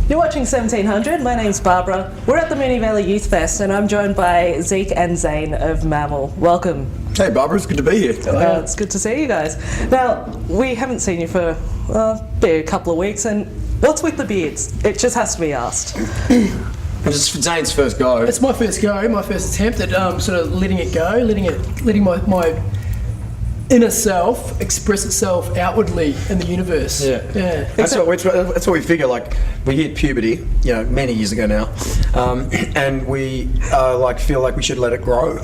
You're watching 1700. My name's Barbara. We're at the Moonee Valley Youth Fest, and I'm joined by Zeke and Zane of Mammal. Welcome. Hey Barbara, it's good to be here. It's good to see you guys. Now, we haven't seen you for a couple of weeks, and what's with the beards? It just has to be asked. It's Zane's first go. It's my first go, my first attempt at sort of letting it go, letting my inner self express itself outwardly in the universe. Yeah. That's what we figure. Like, we hit puberty, many years ago now, and we feel like we should let it grow,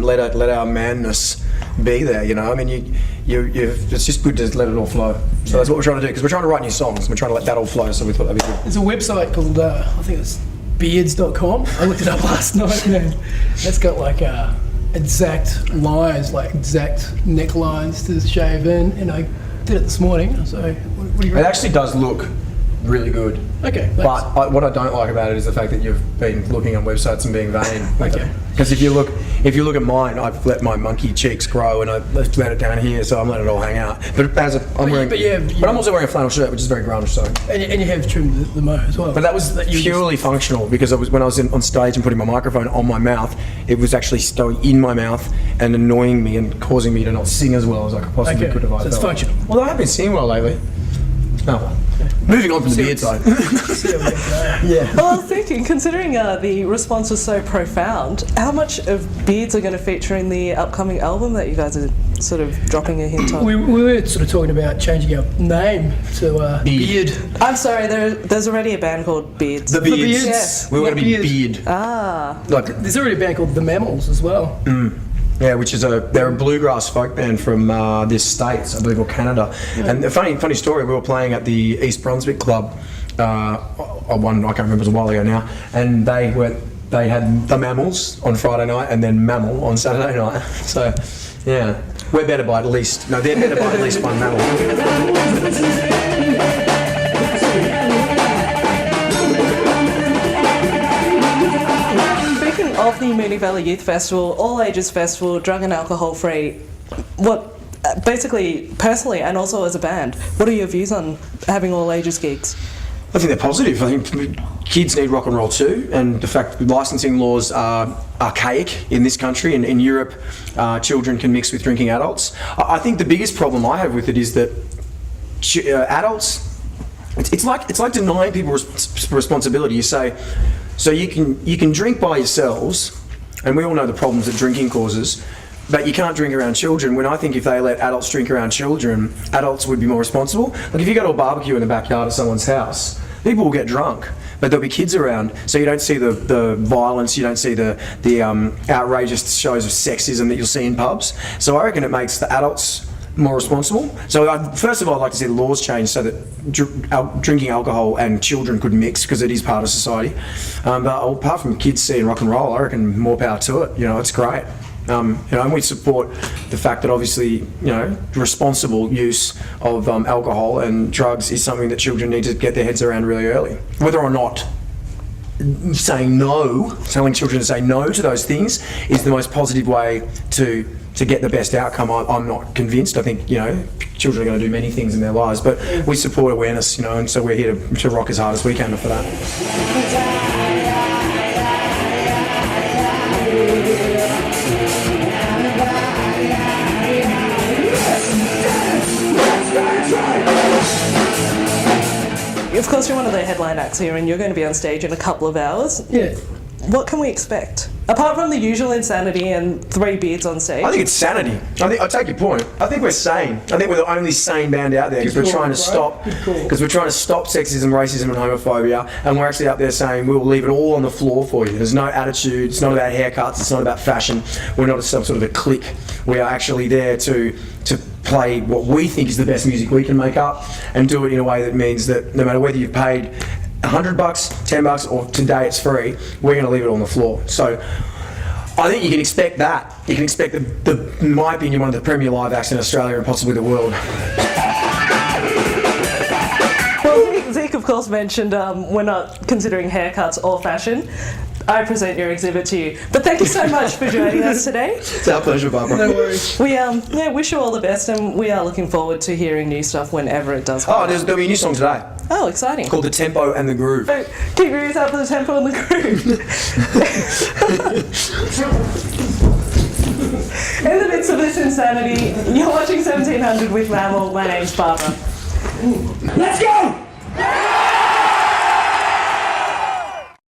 let our manness be there. I mean, it's just good to let it all flow. So that's what we're trying to do, because we're trying to write new songs. We're trying to let that all flow. So we thought that'd be good. There's a website called I think it's beards.com. I looked it up last night, and it's got like exact lines, like exact necklines to shave in, and I did it this morning. So what do you reckon? It actually does look really good. Okay. But what I don't like about it is the fact that you've been looking on websites and being vain. Okay. Because if you look at mine, I've let my monkey cheeks grow and I've let it down here, so I'm letting it all hang out. But I'm also wearing a flannel shirt, which is very grunge. So. And you have trimmed the mo as well. But that was purely functional, because when I was on stage and putting my microphone on my mouth, it was actually going in my mouth and annoying me and causing me to not sing as well as I possibly could have. So it's functional. Well, I have been singing well lately. Oh well. Moving on from the beard side. Yeah. Well, I was thinking, considering the response was so profound, how much of beards are going to feature in the upcoming album that you guys are sort of dropping a hint on? We were sort of talking about changing our name to Beard. I'm sorry, there's already a band called Beards. The Beards? Yes. We were going to be Beard. There's already a band called The Mammals as well. Yeah, which is they're a bluegrass folk band from the States, I believe, or Canada. Yeah. And a funny story, we were playing at the East Brunswick Club, I can't remember, it was a while ago now, and they had The Mammals on Friday night and then Mammal on Saturday night. So, yeah, we're better by at least, no, they're better by at least one Mammal. Of the Moonee Valley Youth Festival, all ages festival, drug and alcohol free, basically personally and also as a band, what are your views on having all ages gigs? I think they're positive. I think kids need rock and roll too, and the fact that licensing laws are archaic in this country, and in Europe children can mix with drinking adults. I think the biggest problem I have with it is that adults, it's like denying people responsibility. You say, so you can drink by yourselves, and we all know the problems that drinking causes, but you can't drink around children, when I think if they let adults drink around children, adults would be more responsible. Like if you go to a barbecue in the backyard of someone's house, people will get drunk, but there'll be kids around, so you don't see the violence, you don't see the outrageous shows of sexism that you'll see in pubs. So I reckon it makes the adults more responsible. So first of all, I'd like to see the laws change so that drinking alcohol and children could mix, because it is part of society. But apart from kids seeing rock and roll, I reckon more power to it. It's great. And we support the fact that obviously, responsible use of alcohol and drugs is something that children need to get their heads around really early. Whether or not telling children to say no to those things is the most positive way to get the best outcome. I'm not convinced. I think, children are going to do many things in their lives, but we support awareness, and so we're here to rock as hard as we can for that. Of course, you're one of the headline acts here, and you're going to be on stage in a couple of hours. Yeah. What can we expect? Apart from the usual insanity and 3 beards on stage. I think it's sanity. I take your point. I think we're sane. I think we're the only sane band out there, because we're trying to stop sexism, racism and homophobia, and we're actually out there saying we'll leave it all on the floor for you. There's no attitude, it's not about haircuts, it's not about fashion. We're not some sort of a clique. We are actually there to play what we think is the best music we can make up, and do it in a way that means that no matter whether you've paid $100, $10, or today it's free, we're going to leave it on the floor. So I think you can expect that. You can expect, in my opinion, one of the premier live acts in Australia and possibly the world. Well, Zeke of course mentioned we're not considering haircuts or fashion. I present your exhibit to you. But thank you so much for joining us today. It's our pleasure, Barbara. No worries. We wish you all the best, and we are looking forward to hearing new stuff whenever it does come out. There'll be a new song today. Oh, exciting. called The Tempo and the Groove. So, keep your ears out for the tempo and the groove. In the midst of this insanity, you're watching 1700 with Mammal. My name's Barbara. Let's